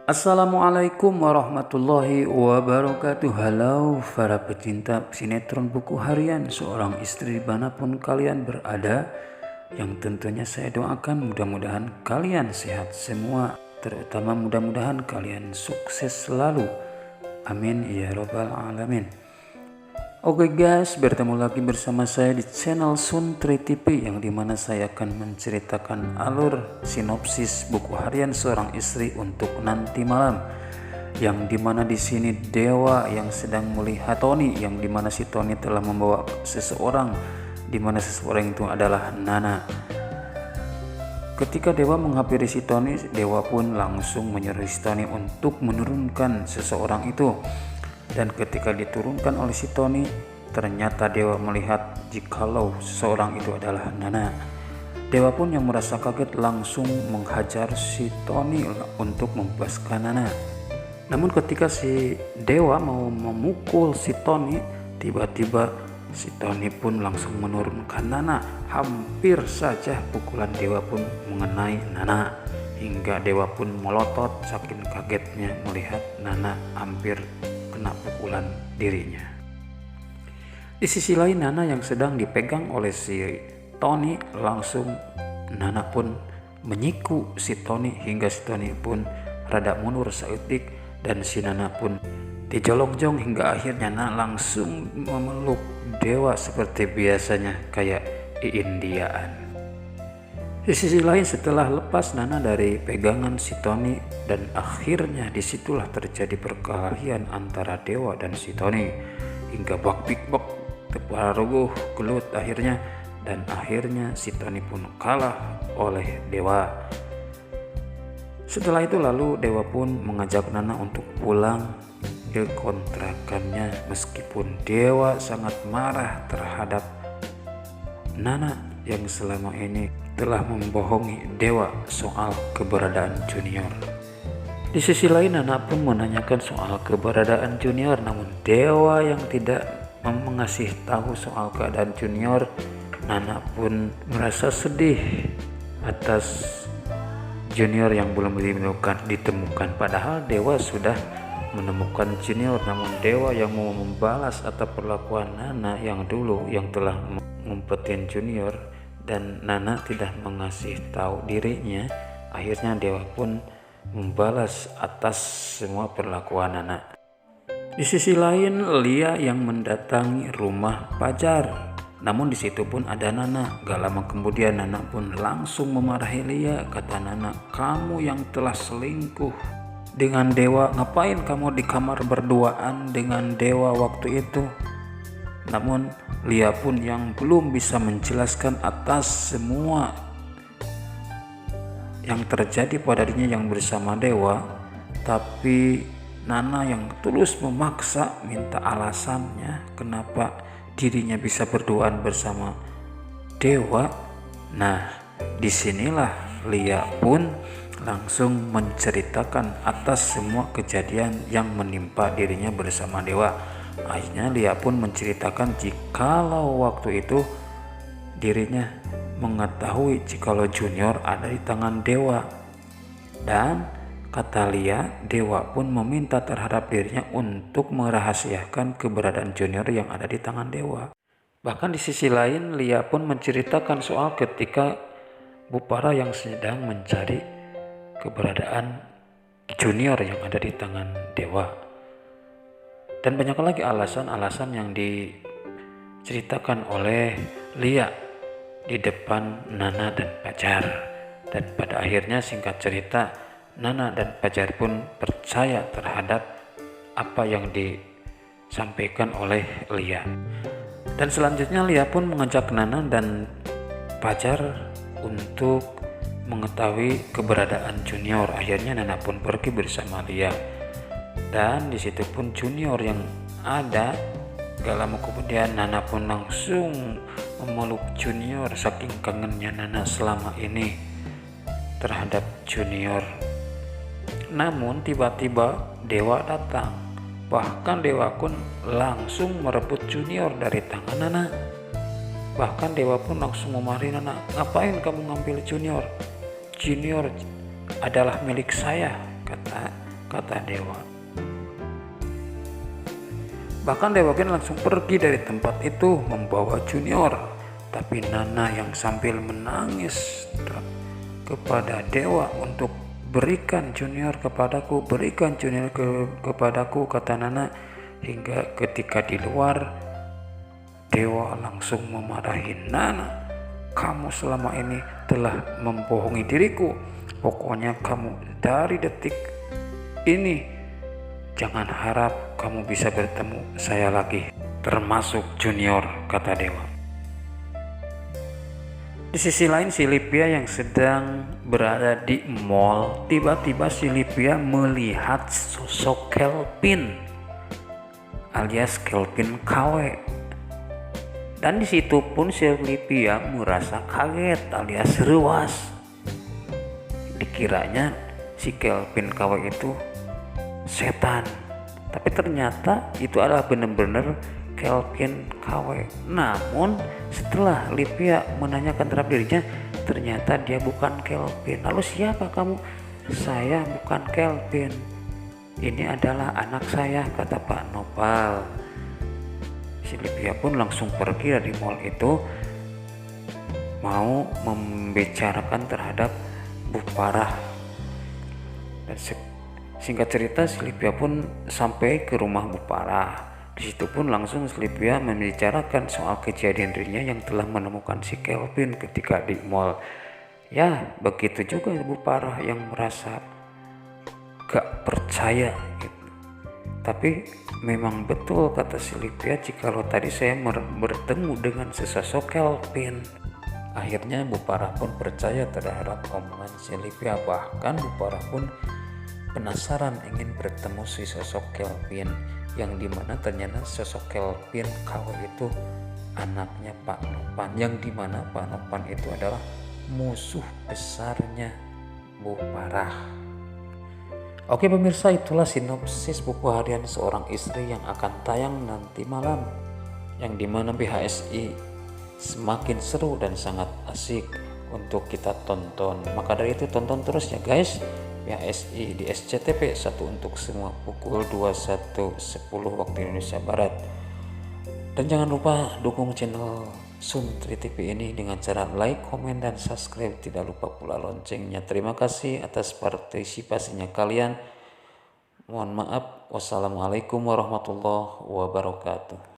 Assalamualaikum warahmatullahi wabarakatuh. Halo para pecinta sinetron buku harian Seorang Istri dimanapun kalian berada, yang tentunya saya doakan mudah-mudahan kalian sehat semua, terutama mudah-mudahan kalian sukses selalu, amin ya robbal alamin. Oke guys, bertemu lagi bersama saya di channel Suntri TV, yang dimana saya akan menceritakan alur sinopsis buku harian Seorang Istri untuk nanti malam, yang dimana di sini Dewa yang sedang melihat Tony, yang dimana si Tony telah membawa seseorang, dimana seseorang itu adalah Nana. Ketika Dewa menghampiri si Tony, Dewa pun langsung menyuruh si Tony untuk menurunkan seseorang itu. Dan ketika diturunkan oleh si Tony, ternyata Dewa melihat jikalau seseorang itu adalah Nana. Dewa pun yang merasa kaget langsung menghajar si Tony untuk membebaskan Nana. Namun ketika si Dewa mau memukul si Tony, tiba-tiba si Tony pun langsung menurunkan Nana. Hampir saja pukulan Dewa pun mengenai Nana, hingga Dewa pun melotot saking kagetnya melihat Nana hampir kena pukulan dirinya. Di sisi lain, Nana yang sedang dipegang oleh si Tony, langsung Nana pun menyiku si Tony hingga si Tony pun rada mundur seetik, dan si Nana pun dijolong-jong hingga akhirnya Nana langsung memeluk Dewa seperti biasanya kayak Iindiaan. Di sisi lain, setelah lepas Nana dari pegangan si Tony, dan akhirnya disitulah terjadi perkelahian antara Dewa dan si Tony hingga bak big bak teparuguh gelut akhirnya, dan akhirnya si Tony pun kalah oleh Dewa. Setelah itu lalu Dewa pun mengajak Nana untuk pulang ke kontrakannya, meskipun Dewa sangat marah terhadap Nana yang selama ini telah membohongi Dewa soal keberadaan Junior. Di sisi lain, Nana pun menanyakan soal keberadaan Junior, namun Dewa yang tidak mengasih tahu soal keadaan Junior. Nana pun merasa sedih atas Junior yang belum ditemukan, padahal Dewa sudah menemukan Junior. Namun Dewa yang mau membalas atas perlakuan Nana yang dulu yang telah ngumpetin Junior, dan Nana tidak mengasih tahu dirinya. Akhirnya Dewa pun membalas atas semua perlakuan Nana. Di sisi lain, Lia yang mendatangi rumah Pajar, namun di situ pun ada Nana. Gak lama kemudian Nana pun langsung memarahi Lia. Kata Nana, "Kamu yang telah selingkuh dengan Dewa, ngapain kamu di kamar berduaan dengan Dewa waktu itu?" Namun Lia pun yang belum bisa menjelaskan atas semua yang terjadi pada dirinya yang bersama Dewa, tapi Nana yang tulus memaksa minta alasannya kenapa dirinya bisa berduaan bersama Dewa. Nah, disinilah Lia pun langsung menceritakan atas semua kejadian yang menimpa dirinya bersama Dewa. Akhirnya Lia pun menceritakan jikalau waktu itu dirinya mengetahui jikalau Junior ada di tangan Dewa, dan kata Lia, Dewa pun meminta terhadap dirinya untuk merahasiakan keberadaan Junior yang ada di tangan Dewa. Bahkan di sisi lain, Lia pun menceritakan soal ketika Bu Para yang sedang mencari keberadaan Junior yang ada di tangan Dewa. Dan banyak lagi alasan-alasan yang diceritakan oleh Lia di depan Nana dan Pajar. Dan pada akhirnya, singkat cerita, Nana dan Pajar pun percaya terhadap apa yang disampaikan oleh Lia. Dan selanjutnya Lia pun mengajak Nana dan Pajar untuk mengetahui keberadaan Junior. Akhirnya Nana pun pergi bersama Lia. Dan disitu pun Junior yang ada. Gak lama kemudian Nana pun langsung memeluk Junior saking kangennya Nana selama ini terhadap Junior. Namun tiba-tiba Dewa datang. Bahkan Dewa pun langsung merebut Junior dari tangan Nana. Bahkan Dewa pun langsung memarahi Nana, "Ngapain kamu ngambil Junior? Junior adalah milik saya," kata kata Dewa. Bahkan Dewa Gen langsung pergi dari tempat itu membawa Junior. Tapi Nana yang sambil menangis kepada Dewa untuk berikan Junior kepadaku, berikan Junior kepadaku, kata Nana. Hingga ketika di luar, Dewa langsung memarahi Nana. Kamu selama ini telah membohongi diriku. Pokoknya kamu dari detik ini jangan harap kamu bisa bertemu saya lagi, termasuk Junior, kata Dewa. Di sisi lain, si Livia yang sedang berada di mall, tiba-tiba si Livia melihat sosok Kelvin alias Kelvin KW. Dan di situ pun si Livia merasa kaget alias ruas. Dikiranya si Kelvin KW itu setan, tapi ternyata itu adalah benar-benar Kelvin KW. Namun setelah Livia menanyakan terhadap dirinya, ternyata dia bukan Kelvin. Lalu siapa kamu? Saya bukan Kelvin, ini adalah anak saya, kata Pak Nopal. Si Livia pun langsung pergi dari mall itu, mau membicarakan terhadap Bu Parah. Dan singkat cerita, si Livia pun sampai ke rumah Bu Parah. Di situ pun langsung Livia membicarakan soal kejadian dirinya yang telah menemukan si Kelvin ketika di mall. Ya, begitu juga Bu Parah yang merasa gak percaya gitu. Tapi memang betul kata si Livia, jikalau tadi saya bertemu dengan sesosok Kelvin. Akhirnya Bu Parah pun percaya terhadap omongan si Livia. Bahkan Bu Parah pun penasaran ingin bertemu si sosok Kelvin, yang dimana ternyata sosok Kelvin KW itu anaknya Pak Nopan, yang dimana Pak Nopan itu adalah musuh besarnya Bu Parah. Oke pemirsa, itulah sinopsis buku harian seorang istri yang akan tayang nanti malam, yang dimana BHSI semakin seru dan sangat asik untuk kita tonton. Maka dari itu tonton terus ya guys, BHSI di SCTV 1 untuk semua pukul 21.10 waktu Indonesia Barat. Dan jangan lupa dukung channel Suntri TV ini dengan cara like, komen, dan subscribe. Tidak lupa pula loncengnya. Terima kasih atas partisipasinya kalian. Mohon maaf. Wassalamualaikum warahmatullahi wabarakatuh.